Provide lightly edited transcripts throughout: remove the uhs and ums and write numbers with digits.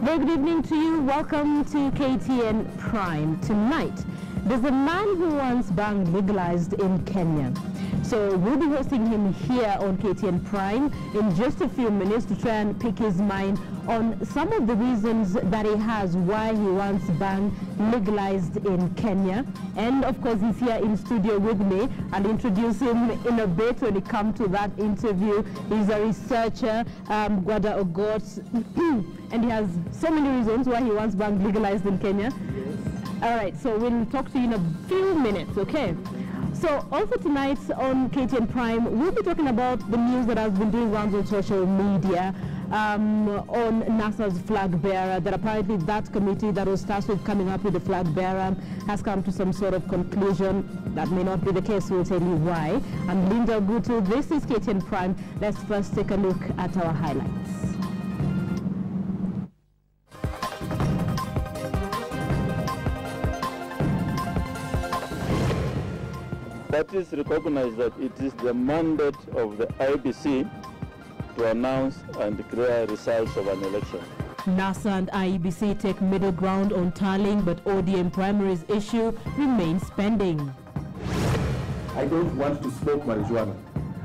Very good evening to you. Welcome to KTN Prime. Tonight, there's a man who wants bang legalized in Kenya. So we'll be hosting him here on KTN Prime in just a few minutes to try and pick his mind on some of the reasons that he has why he wants bang legalized in Kenya. And of course, he's here in studio with me. I'll introduce him in a bit when it comes to that interview. He's a researcher, Gwada Ogot, and he has so many reasons why he wants bang legalized in Kenya. Yes. All right, so we'll talk to you in a few minutes, okay? So also tonight on KTN Prime, we'll be talking about the news that has been doing rounds on social media on NASA's flag bearer, that apparently that committee that was tasked with coming up with the flag bearer has come to some sort of conclusion. That may not be the case. We'll tell you why. I'm Linda Gutu. This is KTN Prime. Let's first take a look at our highlights. Parties recognize that it is the mandate of the IEBC to announce and declare results of an election. NASA and IEBC take middle ground on tallying, but ODM primaries issue remains pending. I don't want to smoke marijuana.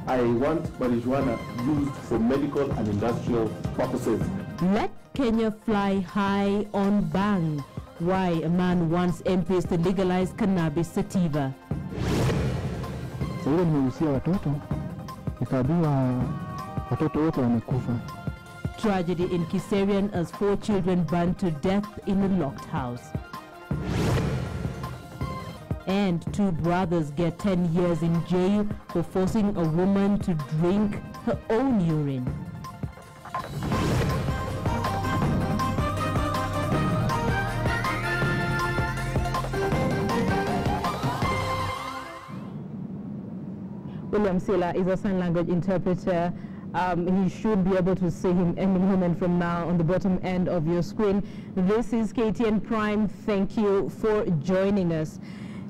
I want marijuana used for medical and industrial purposes. Let Kenya fly high on bang. Why a man wants MPs to legalize cannabis sativa. Sasa nimehusia watoto, nikaambiwa watoto wote wamekufa. Tragedy in Kiserian as 4 children burned to death in a locked house. And 2 brothers get 10 years in jail for forcing a woman to drink her own urine. William Sila is a sign language interpreter. He should be able to see him any moment from now on the bottom end of your screen. This is KTN Prime. Thank you for joining us.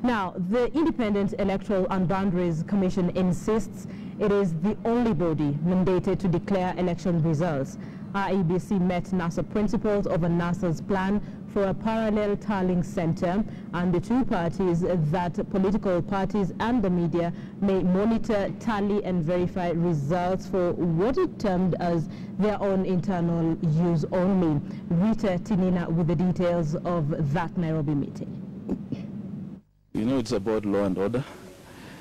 Now, the Independent Electoral and Boundaries Commission insists it is the only body mandated to declare election results. IEBC met NASA principles over NASA's plan for a parallel tallying center, and the 2 parties that political parties and the media may monitor, tally and verify results for what it termed as their own internal use only. Rita Tinina with the details of that Nairobi meeting. You know, it's about law and order.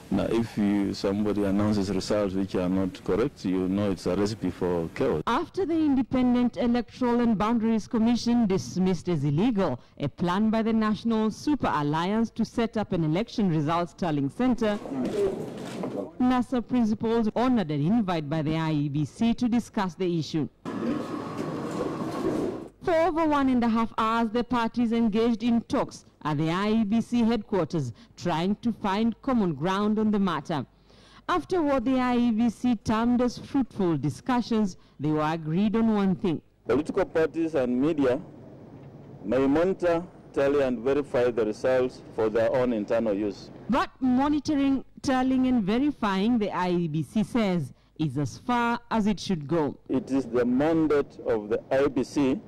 Now, if somebody announces results which are not correct, you know it's a recipe for chaos. After the Independent Electoral and Boundaries Commission dismissed as illegal a plan by the National Super Alliance to set up an election results tallying center, NASA principals honored an invite by the IEBC to discuss the issue. For over 1.5 hours, the parties engaged in talks at the IEBC headquarters, trying to find common ground on the matter. After what the IEBC termed as fruitful discussions, they were agreed on one thing. Political parties and media may monitor, tally and verify the results for their own internal use. But monitoring, tallying and verifying, the IEBC says, is as far as it should go. It is the mandate of the IEBC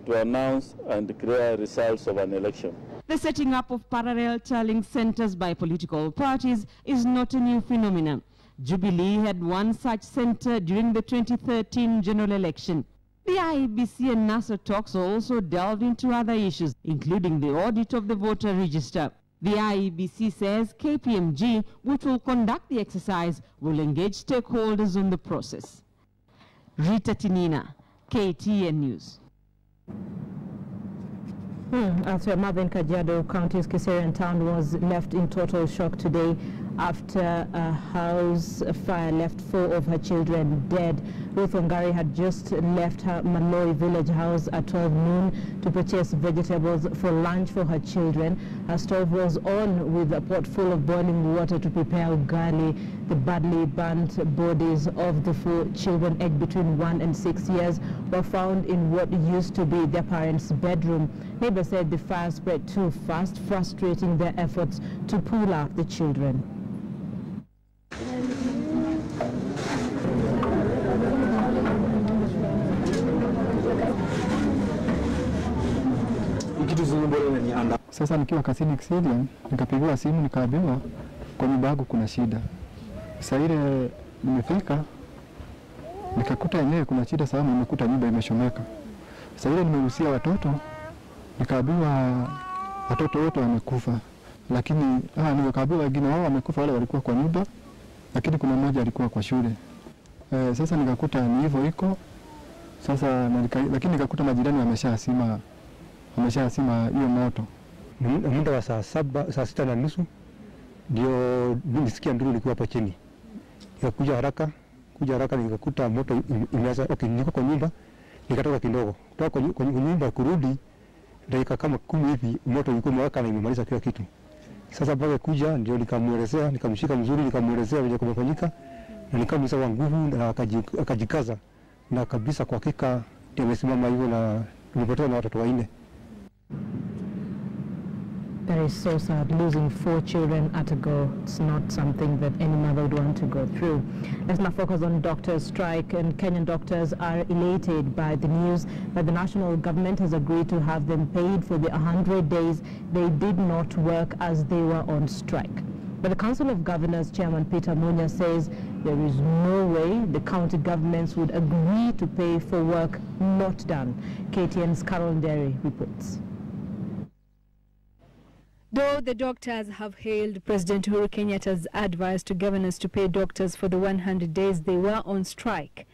to announce and declare results of an election. The setting up of parallel tallying centers by political parties is not a new phenomenon. Jubilee had one such center during the 2013 general election. The IEBC and NASA talks also delved into other issues, including the audit of the voter register. The IEBC says KPMG, which will conduct the exercise, will engage stakeholders on the process. Rita Tinina, KTN News. As your mother in Kajiado County's Kiserian town was left in total shock today after a house fire left 4 of her children dead. Ruth Wangari had just left her Maloi village house at 12 noon to purchase vegetables for lunch for her children. Her stove was on with a pot full of boiling water to prepare ugali. The badly burnt bodies of the 4 children, aged between 1 and 6 years, were found in what used to be their parents' bedroom. Neighbors said the fire spread too fast, frustrating their efforts to pull out the children. Sasa nikiwa kasini Extradition, nikapigiwa simu nikaambiwa kwa nyumba yangu kuna shida. Sasa ile nimefika nikakuta yenyewe kuna shida sana, nimekuta nyumba imeshomeka. Sasa ile nimehusia watoto, nikaambiwa watoto wote wamekufa. Lakini nikaambiwa wengine wao wamekufa, wale walikuwa kwa nyumba, lakini kuna mmoja alikuwa kwa shule. Sasa nikakuta ni hivyo iko. Sasa lakini nikakuta majirani wameshasima hiyo moto. Muda wa saa 6:30 ndio nilisikia nduru ilikuwa hapo chini. Nikakuja haraka nikakuta moto imeanza. Okay, niko kwa nyumba, nikatoka kidogo. Kutoka kwa nyumba kurudi dakika kama 10 hivi moto ulikuwa umewaka na imemaliza kila kitu. Sasa baada kuja ndio nikamuelezea, nikamshika mzuri, nikamuelezea vile kumefanyika na nikamwisa kwa nguvu na akajikaza na kabisa kwa hakika amesimama hivyo na tumepoteza na watoto 4. That is so sad, losing 4 children at a go. It's not something that any mother would want to go through. Let's now focus on doctors' strike, and Kenyan doctors are elated by the news that the national government has agreed to have them paid for the 100 days they did not work as they were on strike. But the Council of Governors Chairman Peter Munya says there is no way the county governments would agree to pay for work not done. KTN's Carol Derry reports. Though the doctors have hailed President Uhuru Kenyatta's advice to governors to pay doctors for the 100 days they were on strike,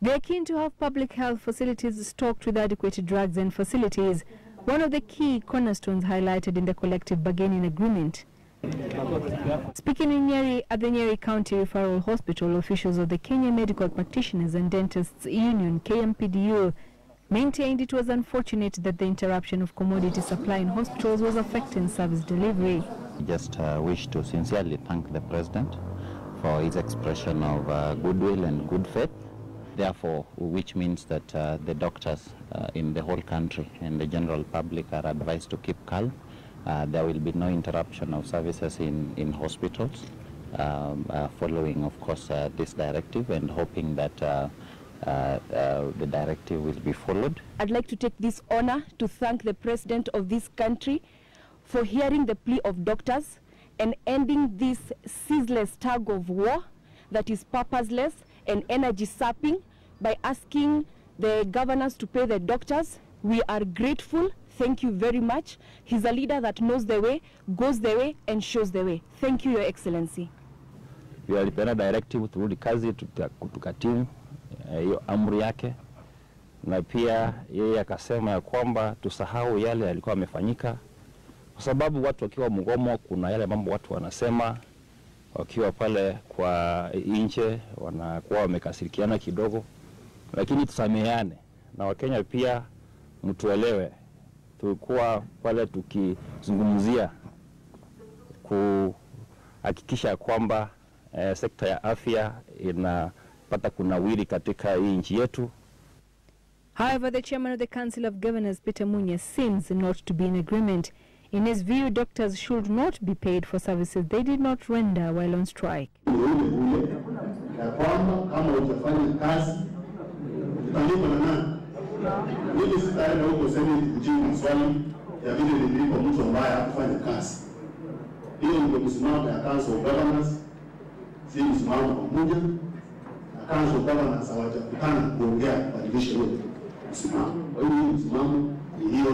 they are keen to have public health facilities stocked with adequate drugs and facilities, one of the key cornerstones highlighted in the collective bargaining agreement. Speaking in Nyeri at the Nyeri County Referral Hospital, officials of the Kenya Medical Practitioners and Dentists Union, KMPDU, maintained it was unfortunate that the interruption of commodity supply in hospitals was affecting service delivery. I just wish to sincerely thank the President for his expression of goodwill and good faith. Therefore, which means that the doctors in the whole country and the general public are advised to keep calm. There will be no interruption of services in hospitals, following, of course, this directive and hoping that the directive will be followed. I'd like to take this honor to thank the President of this country for hearing the plea of doctors and ending this ceaseless tug of war that is purposeless and energy sapping by asking the governors to pay the doctors. We are grateful. Thank you very much. He's a leader that knows the way, goes the way, and shows the way. Thank you, Your Excellency. We alipeana directive turudi kazi, tukatimu hiyo amri yake, na pia yeye akasema ya kwamba tusahau yale yalikuwa yamefanyika, kwa sababu watu wakiwa mgomo kuna yale mambo watu wanasema, wakiwa pale kwa nje wanakuwa wamekasirikiana kidogo, lakini tusameheane. Na Wakenya pia mtuelewe, tulikuwa pale tukizungumzia kuhakikisha kwamba sekta ya afya inapata kunawiri katika hii nchi yetu. However, the chairman of the Council of Governors, Peter Munya, seems not to be in agreement. In his view, doctors should not be paid for services they did not render while on strike. Mimi sitaenda huko sasa kujibu maswali ya vile nilipo mtu ambaye hakufanya kazi. Hiyo ndio msimamo ya Council of Governors, si msimamo pamoja na Council of Governors hawajakutana kuongea kubadilisha hiyo msimamo. Kwa hiyo msimamo ni hiyo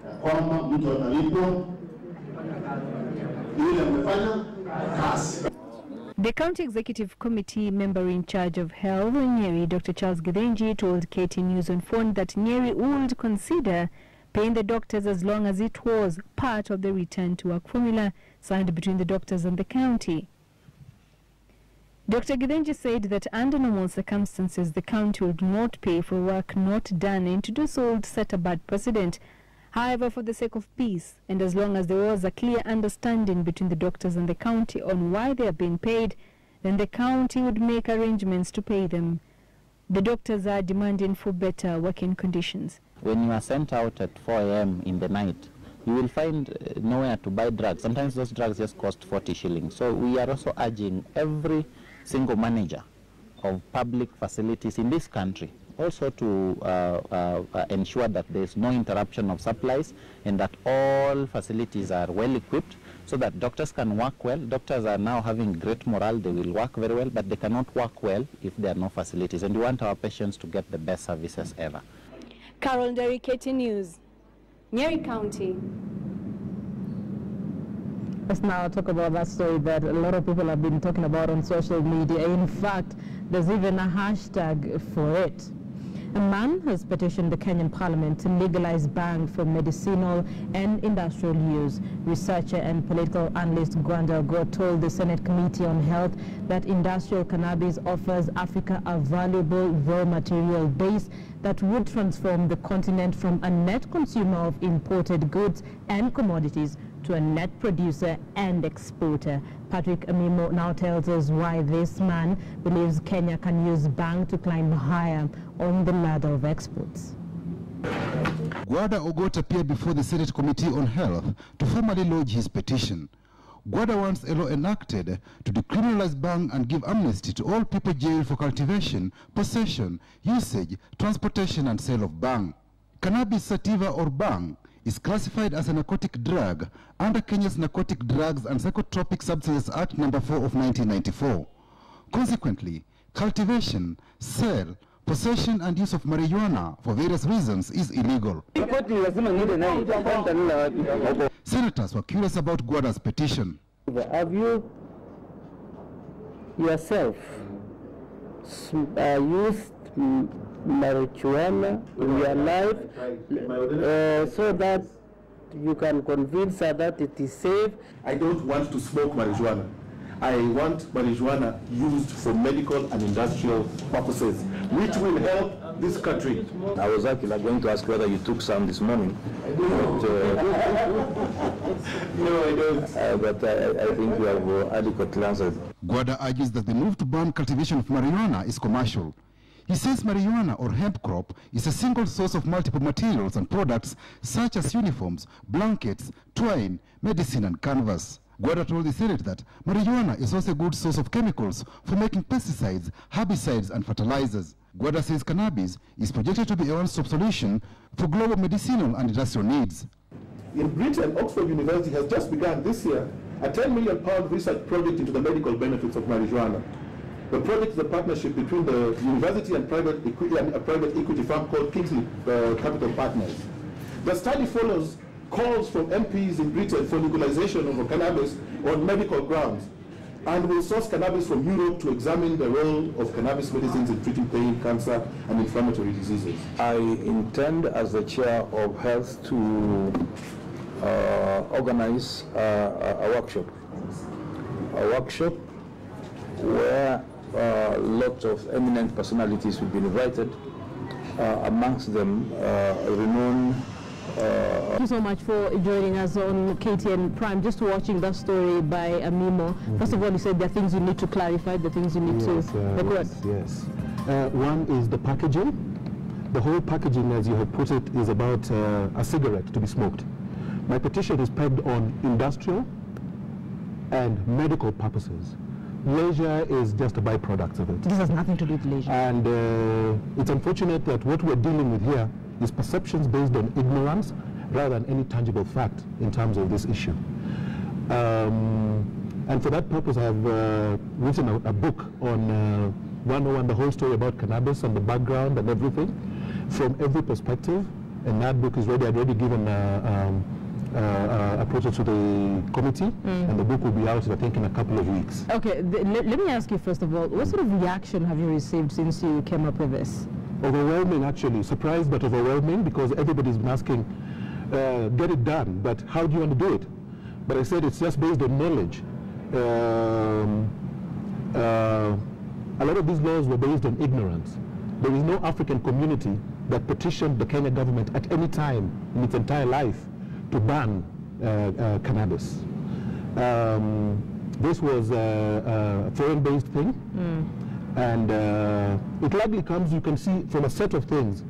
ya kwamba mtu atalipwa ile amefanya kazi. The County Executive Committee member in charge of health in Nyeri, Dr. Charles Gidenji, told KTN News on phone that Nyeri would consider paying the doctors as long as it was part of the return to work formula signed between the doctors and the county. Dr. Gidenji said that under normal circumstances, the county would not pay for work not done, and to do so would set a bad precedent. However, for the sake of peace, and as long as there was a clear understanding between the doctors and the county on why they are being paid, then the county would make arrangements to pay them. The doctors are demanding for better working conditions. When you are sent out at 4 a.m. in the night, you will find nowhere to buy drugs. Sometimes those drugs just cost 40 shillings. So we are also urging every single manager of public facilities in this country also to ensure that there is no interruption of supplies and that all facilities are well equipped so that doctors can work well. Doctors are now having great morale, they will work very well, but they cannot work well if there are no facilities. And we want our patients to get the best services ever. Carol Derry, KTN News, Nyeri County. Let's now talk about that story that a lot of people have been talking about on social media. In fact, there's even a hashtag for it. A man has petitioned the Kenyan Parliament to legalize bang for medicinal and industrial use. Researcher and political analyst Gwanda Ogo told the Senate Committee on Health that industrial cannabis offers Africa a valuable raw material base that would transform the continent from a net consumer of imported goods and commodities to a net producer and exporter. Patrick Amimo now tells us why this man believes Kenya can use bang to climb higher on the ladder of exports. Gwanda Ogot appeared before the Senate Committee on Health to formally lodge his petition. Gwanda wants a law enacted to decriminalize bang and give amnesty to all people jailed for cultivation, possession, usage, transportation and sale of bang. Cannabis sativa or bang is classified as a narcotic drug under Kenya's Narcotic Drugs and Psychotropic Substances Act No. 4 of 1994. Consequently, cultivation, sale, possession and use of marijuana for various reasons is illegal. Senators were curious about Gwanda's petition. Have you yourself used marijuana in your life so that you can convince her that it is safe? I don't want to smoke marijuana. I want marijuana used for medical and industrial purposes, which will help this country. I was actually going to ask whether you took some this morning. But, no, I don't. But I think you have adequately answered. Gwanda argues that the move to ban cultivation of marijuana is commercial. He says marijuana or hemp crop is a single source of multiple materials and products such as uniforms, blankets, twine, medicine and canvas. Gwanda told the Senate that marijuana is also a good source of chemicals for making pesticides, herbicides and fertilizers. Gwanda says cannabis is projected to be a one-stop solution for global medicinal and industrial needs. In Britain, Oxford University has just begun this year a £10 million research project into the medical benefits of marijuana. The project is a partnership between the university and private equity firm called Kingsley Capital Partners. The study follows calls from MPs in Britain for legalization of cannabis on medical grounds and will source cannabis from Europe to examine the role of cannabis medicines in treating pain, cancer, and inflammatory diseases. I intend, as the chair of health, to organize a workshop where lots of eminent personalities will be invited, amongst them renowned. Thank you so much for joining us on KTN Prime. Just watching that story by Amimo. First of all, you said there are things you need to clarify, the things you need to record. Yes. One is the packaging. The whole packaging, as you have put it, is about a cigarette to be smoked. My petition is pegged on industrial and medical purposes. Leisure is just a byproduct of it. This has nothing to do with leisure. And it's unfortunate that what we're dealing with here is perceptions based on ignorance rather than any tangible fact in terms of this issue. And for that purpose, I have written a book on 101, the whole story about cannabis and the background and everything from every perspective. And that book is ready. I've already given a project to the committee, and the book will be out, I think, in a couple of weeks. Okay, let me ask you first of all, what sort of reaction have you received since you came up with this? Overwhelming, actually. Surprised, but overwhelming, because everybody's been asking, get it done, but how do you want to do it? But I said it's just based on knowledge. A lot of these laws were based on ignorance. There is no African community that petitioned the Kenya government at any time in its entire life to ban cannabis. This was a foreign-based thing, and it likely comes, you can see, from a set of things.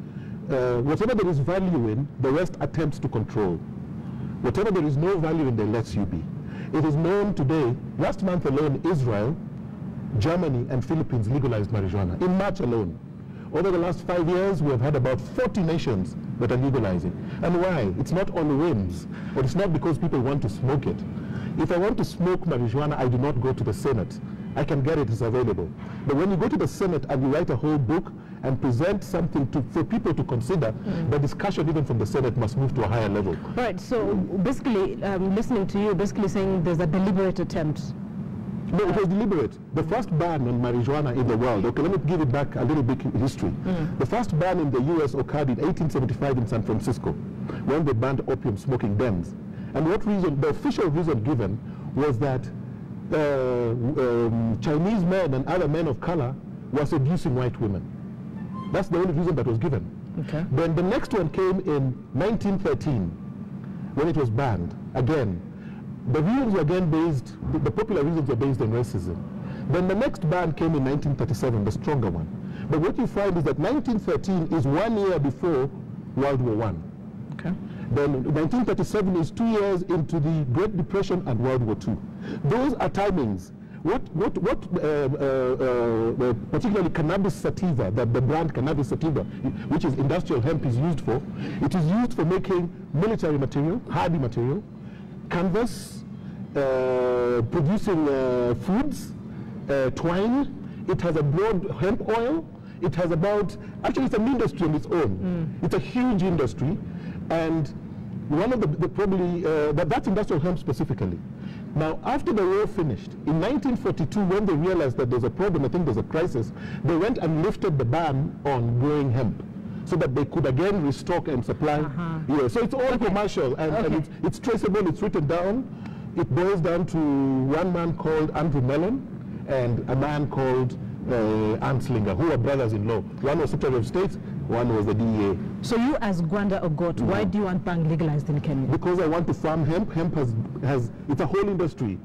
Whatever there is value in, the West attempts to control. Whatever there is no value in, they lets you be. It is known today, last month alone, Israel, Germany, and Philippines legalized marijuana, in March alone. over the last 5 years, we have had about 40 nations that are legalizing. And why? It's not on whims, but it's not because people want to smoke it. If I want to smoke marijuana, I do not go to the Senate. I can get it, it's available. But when you go to the Senate and you write a whole book and present something for people to consider, the discussion even from the Senate must move to a higher level. Right, so basically, listening to you, basically saying there's a deliberate attempt. No, it was deliberate. The first ban on marijuana in the world, okay, let me give it back a little bit history. The first ban in the US occurred in 1875 in San Francisco, when they banned opium smoking dens. And what reason, the official reason given was that Chinese men and other men of color were seducing white women. That's the only reason that was given. Okay. Then the next one came in 1913, when it was banned. Again, the reasons were again based, the popular reasons were based on racism. Then the next ban came in 1937, the stronger one. But what you find is that 1913 is 1 year before World War I. Okay. Then 1937 is 2 years into the Great Depression and World War II. Those are timings. Particularly cannabis sativa, the brand cannabis sativa, which is industrial hemp, is used for. It is used for making military material, hardy material, canvas, producing foods, twine. It has a broad hemp oil. It has about, actually it's an industry on its own. It's a huge industry. And one of that's industrial hemp specifically. Now, after the war finished, in 1942, when they realized that there's a problem, I think there's a crisis, they went and lifted the ban on growing hemp so that they could again restock and supply. Yeah, so it's all commercial, and it's traceable, it's written down. It boils down to one man called Andrew Mellon and a man called Anslinger, who were brothers-in-law. One was Secretary of State, one was the DEA. So you as Gwanda Ogot, why do you want bang legalized in Kenya? Because I want to farm hemp. Hemp has it's a whole industry.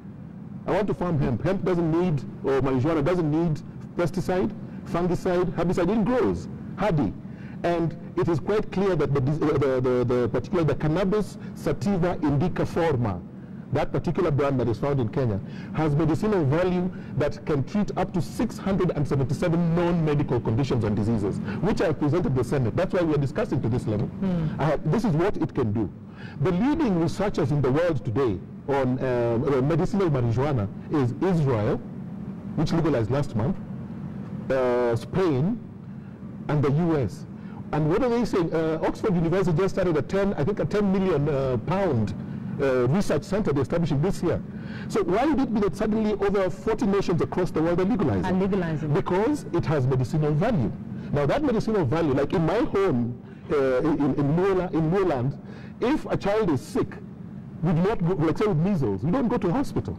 I want to farm hemp. Hemp doesn't need, or marijuana doesn't need pesticide, fungicide, herbicide. It grows hardy. And it is quite clear that particularly the cannabis sativa indica forma, that particular brand that is found in Kenya, has medicinal value that can treat up to 677 non-medical conditions and diseases, which I presented the Senate. That's why we are discussing to this level. This is what it can do. The leading researchers in the world today on medicinal marijuana is Israel, which legalized last month, Spain, and the US. And what are they saying? Oxford University just started a 10 million pound research center they're establishing this year. So why would it be that suddenly over 40 nations across the world are legalizing? Because it has medicinal value. Now that medicinal value, like in my home in Moreland, if a child is sick, we do not go, like say with measles, we don't go to a hospital.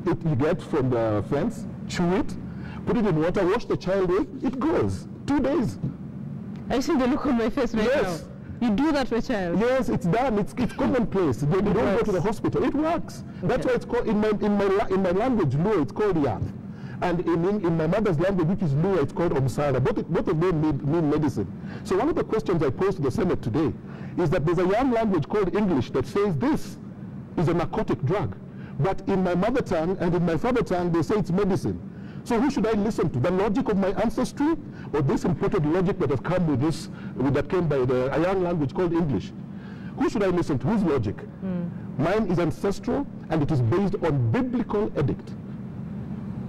You get from the fence, chew it, put it in water, wash the child with, it goes. 2 days. I see the look on my face right now. You do that for a child? Yes, it's done. It's commonplace. They don't go to the hospital. It works. Okay. That's why it's called, in my language, Luo, it's called Yak. And in my mother's language, which is Luo, it's called Omsara. Both of them mean medicine. So one of the questions I posed to the Senate today is that there's a young language called English that says this is a narcotic drug. But in my mother tongue and in my father tongue, they say it's medicine. So who should I listen to? The logic of my ancestry, or this imported logic that has come with this, that came by a young language called English? Who should I listen to? Whose logic? Mine is ancestral, and it is based on biblical edict.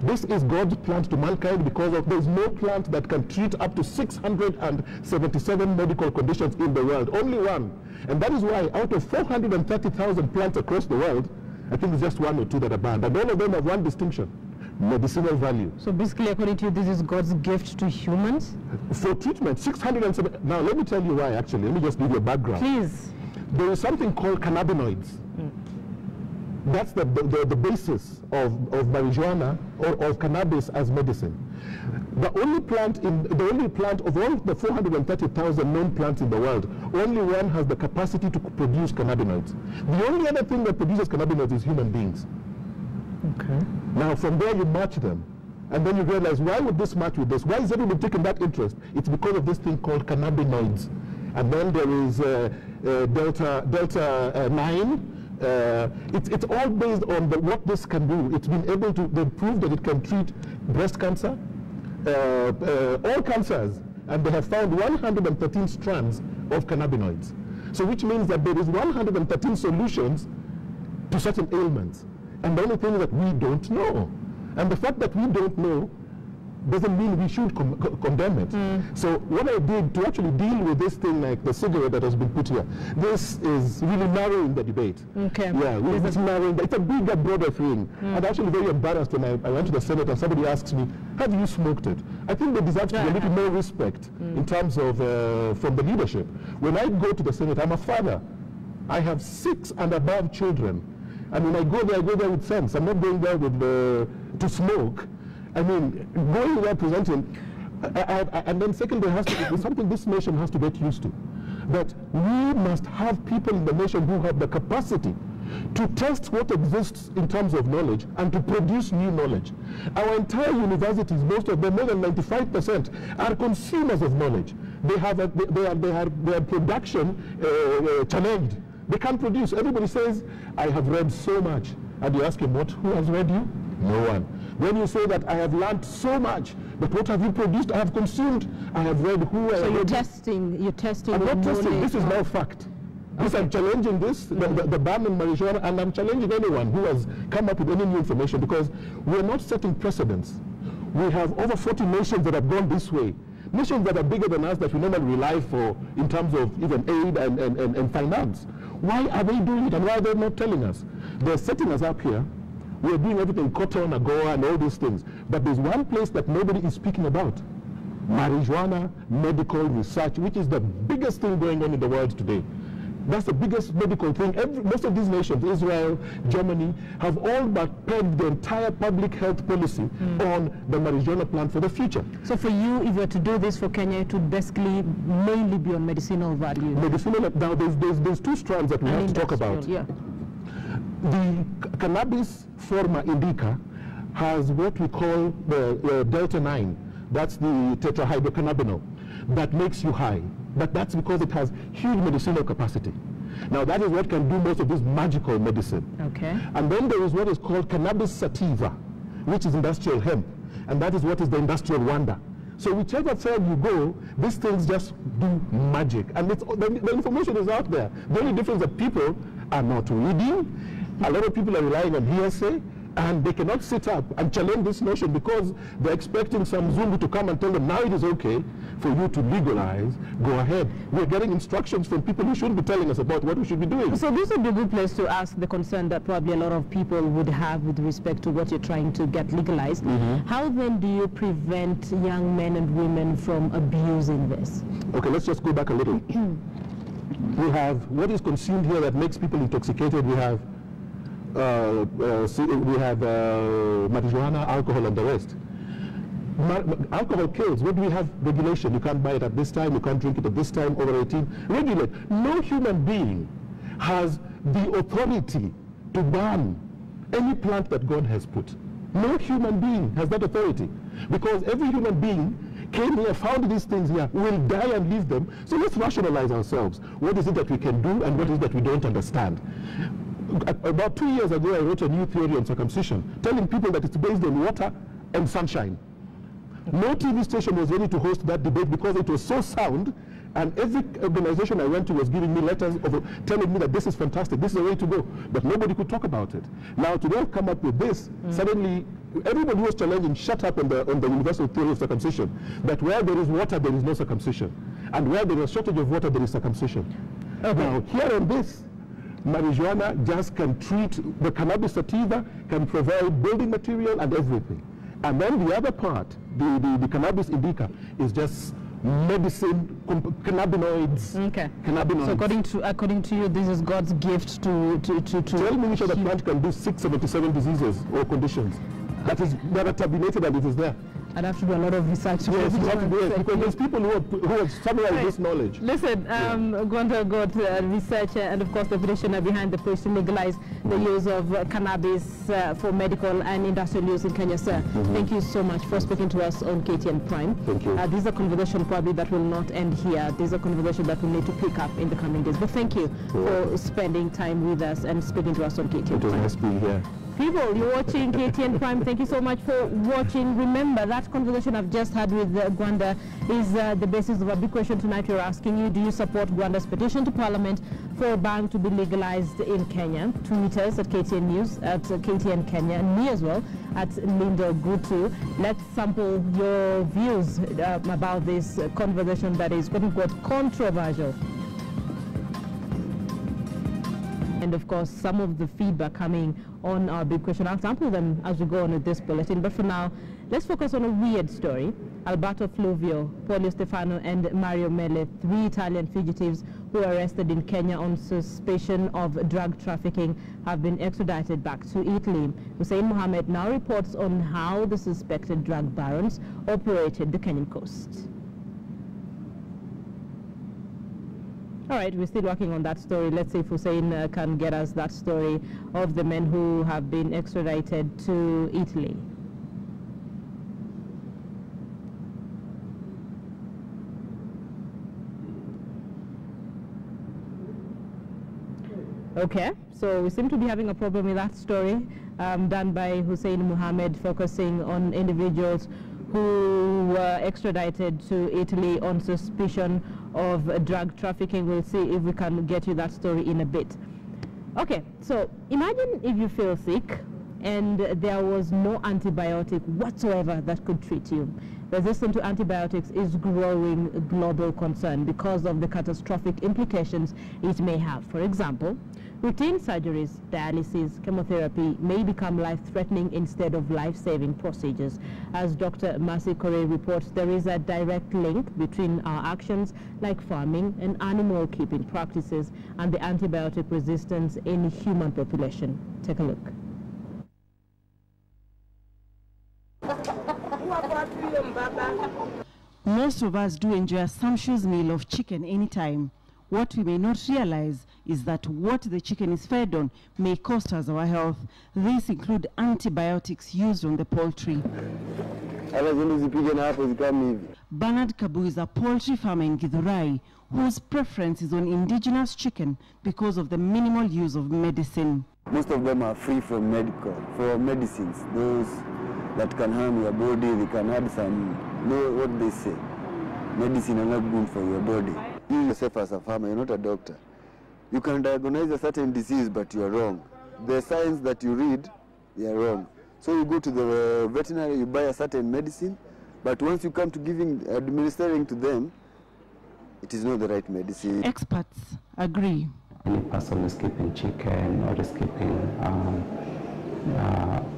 This is God's plant to mankind because there is no plant that can treat up to 677 medical conditions in the world. Only one. And that is why out of 430,000 plants across the world, I think it's just 1 or 2 that are banned. And all of them have one distinction: medicinal value. So basically, according to you, this is God's gift to humans? For treatment, 607. Now, let me tell you why, actually. Let me just give you a background. Please. There is something called cannabinoids. That's the basis of marijuana or of cannabis as medicine. The only plant of all the 430,000 known plants in the world, only one has the capacity to produce cannabinoids. The only other thing that produces cannabinoids is human beings. Okay. Now from there you match them, and then you realize, why would this match with this? Why is everyone taking that interest? It's because of this thing called cannabinoids. And then there is delta 9. It's all based on what this can do. It's been able to prove that it can treat breast cancer, all cancers, and they have found 113 strands of cannabinoids. So which means that there is 113 solutions to certain ailments. And the only thing is that we don't know. And the fact that we don't know doesn't mean we should condemn it. So what I did to actually deal with this thing like the cigarette that has been put here, this is really narrowing the debate. Okay. Yeah, it's narrowing. It's a bigger, broader thing. I'm actually very embarrassed when I went to the Senate and somebody asks me, have you smoked it? I think they deserve to be a little more respect in terms of from the leadership. When I go to the Senate, I'm a father. I have 6 and above children. And when I go there with sense. I'm not going there with to smoke. I mean, going there presenting, and then second, there has to be something this nation has to get used to. That we must have people in the nation who have the capacity to test what exists in terms of knowledge and to produce new knowledge. Our entire universities, most of them, more than 95%, are consumers of knowledge. They have their production challenged. They can't produce. Everybody says, I have read so much. And you ask him, who has read you? No one. When you say that I have learned so much, but what have you produced? I have consumed. I have read who. So you're testing. I'm not testing. This is now fact. This, I'm challenging this, the ban on marijuana, and I'm challenging anyone who has come up with any new information, because we're not setting precedents. We have over 40 nations that have gone this way. Nations that are bigger than us that we normally rely for in terms of even aid and finance. Why are they doing it, and why are they not telling us? They're setting us up here. We're doing everything, cotton, AGOA, and all these things. But there's one place that nobody is speaking about. Marijuana medical research, which is the biggest thing going on in the world today. That's the biggest medical thing. Most of these nations, Israel, Germany, have all but pegged the entire public health policy on the marijuana plan for the future. So for you, if you were to do this for Kenya, it would basically mainly be on medicinal value. Medicinal, now there's 2 strands that we have to talk about. Yeah. The cannabis forma indica has what we call the delta 9. That's the tetrahydrocannabinol that makes you high. But that's because it has huge medicinal capacity. Now that is what can do most of this magical medicine. Okay. And then there is what is called cannabis sativa, which is industrial hemp. And that is what is the industrial wonder. So whichever side you go, these things just do magic. And the information is out there. The only difference is that people are not reading. A lot of people are relying on hearsay, and they cannot sit up and challenge this notion because they're expecting some Zumbi to come and tell them, now it is okay for you to legalize, go ahead. We're getting instructions from people who shouldn't be telling us about what we should be doing. So this would be a good place to ask the concern that probably a lot of people would have with respect to what you're trying to get legalized. How then do you prevent young men and women from abusing this? Okay, let's just go back a little. We have what is consumed here that makes people intoxicated. We have marijuana, alcohol, and the rest. Alcohol kills. What do we have? Regulation. You can't buy it at this time. You can't drink it at this time. Over 18. Regulate. No human being has the authority to ban any plant that God has put. No human being has that authority, because every human being came here, found these things here, will die and leave them. So let's rationalize ourselves. What is it that we can do, and what is it that we don't understand? About 2 years ago, I wrote a new theory on circumcision, telling people that it's based on water and sunshine. No TV station was ready to host that debate because it was so sound, and every organization I went to was giving me letters telling me that this is fantastic, this is the way to go, but nobody could talk about it. Now, to then come up with this, suddenly everybody was challenging, shut up on the universal theory of circumcision, that where there is water, there is no circumcision, and where there is shortage of water, there is circumcision. Now, here on this, marijuana just can treat, the cannabis sativa can provide building material and everything. And then the other part, the cannabis indica, is just medicine, cannabinoids. Okay. Cannabinoids. So according to you, this is God's gift to tell me which other plant can do 677 diseases or conditions that are tabulated and it is there. I'd have to do a lot of research. Yes, you have to do it, because there's people who have summarized this knowledge. Listen, Gwanda got researcher and of course the petitioner behind the push to legalize the use of cannabis for medical and industrial use in Kenya, sir. Thank you so much for speaking to us on KTN Prime. Thank you. This is a conversation probably that will not end here. This is a conversation that we'll need to pick up in the coming days. But thank you for spending time with us and speaking to us on KTN Prime. It was nice being here. People, you're watching KTN Prime. Thank you so much for watching. Remember, that conversation I've just had with Gwanda is the basis of a big question tonight. We're asking you, do you support Gwanda's petition to Parliament for a bang to be legalized in Kenya? Tweet us at KTN News, at KTN Kenya, and me as well, at Linda Gutu. Let's sample your views about this conversation that is quote-unquote controversial. And of course, some of the feedback coming on our big question. I'll sample them as we go on with this bulletin. But for now, let's focus on a weird story. Alberto Fluvio, Polio Stefano, and Mario Mele, 3 Italian fugitives who were arrested in Kenya on suspicion of drug trafficking, have been extradited back to Italy. Hussein Mohammed now reports on how the suspected drug barons operated the Kenyan coast. All right, we're still working on that story. Let's see if Hussein can get us that story of the men who have been extradited to Italy. Okay, so we seem to be having a problem with that story done by Hussein Mohammed, focusing on individuals who were extradited to Italy on suspicion of drug trafficking. We'll see if we can get you that story in a bit. Okay, so imagine if you feel sick and there was no antibiotic whatsoever that could treat you. Resistance to antibiotics is growing global concern because of the catastrophic implications it may have. For example, routine surgeries, dialysis, chemotherapy may become life-threatening instead of life-saving procedures. As Dr. Mercy Correa reports, there is a direct link between our actions like farming and animal keeping practices and the antibiotic resistance in human population. Take a look. Most of us do enjoy a sumptuous meal of chicken anytime. What we may not realize is that what the chicken is fed on may cost us our health. These include antibiotics used on the poultry. Bernard Kabu is a poultry farmer in Githurai whose preference is on indigenous chicken because of the minimal use of medicine. Most of them are free from medicines. Those that can harm your body, they can add some, what they say, medicine are not good for your body. You yourself as a farmer, you're not a doctor. You can diagnose a certain disease, but you're wrong. The signs that you read, you're wrong. So you go to the veterinary, you buy a certain medicine, but once you come to administering to them, it is not the right medicine. Experts agree. Any person is keeping chicken or is keeping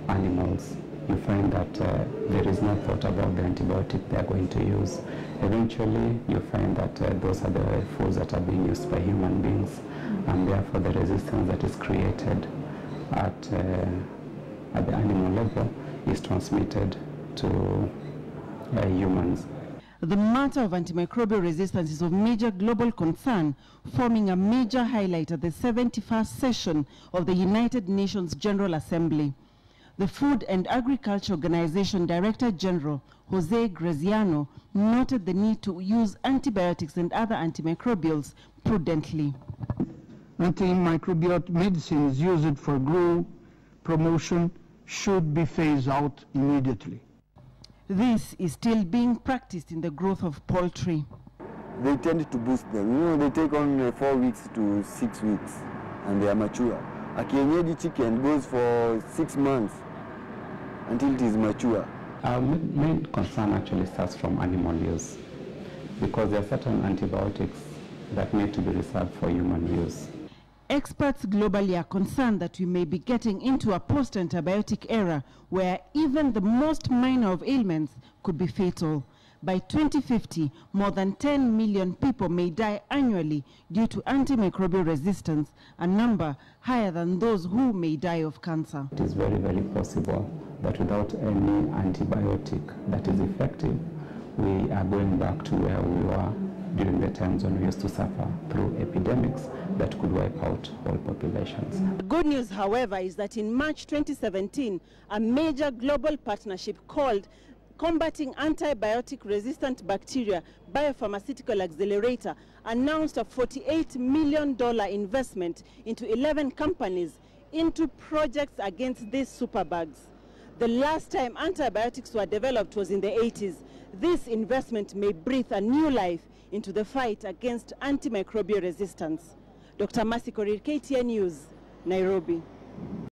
animals, you find that there is no thought about the antibiotic they are going to use. Eventually, you find that those are the foods that are being used by human beings, and therefore the resistance that is created at the animal level is transmitted to humans. The matter of antimicrobial resistance is of major global concern, forming a major highlight at the 71st session of the United Nations General Assembly. The Food and Agriculture Organization Director General, Jose Graziano, noted the need to use antibiotics and other antimicrobials prudently. Antimicrobial medicines used for growth promotion should be phased out immediately. This is still being practiced in the growth of poultry. They tend to boost them. You know, they take on 4 weeks to 6 weeks and they are mature. A kienyeji chicken goes for 6 months until it is mature. Our main concern actually starts from animal use, because there are certain antibiotics that need to be reserved for human use. Experts globally are concerned that we may be getting into a post-antibiotic era where even the most minor of ailments could be fatal. By 2050, more than 10 million people may die annually due to antimicrobial resistance, a number higher than those who may die of cancer. It is very, very possible that without any antibiotic that is effective, we are going back to where we were during the times when we used to suffer through epidemics that could wipe out whole populations. The good news, however, is that in March 2017, a major global partnership called Combating Antibiotic-Resistant Bacteria Biopharmaceutical Accelerator announced a $48 million investment into 11 companies into projects against these superbugs. The last time antibiotics were developed was in the 80s. This investment may breathe a new life into the fight against antimicrobial resistance. Dr. Mercy Korir, KTN News, Nairobi.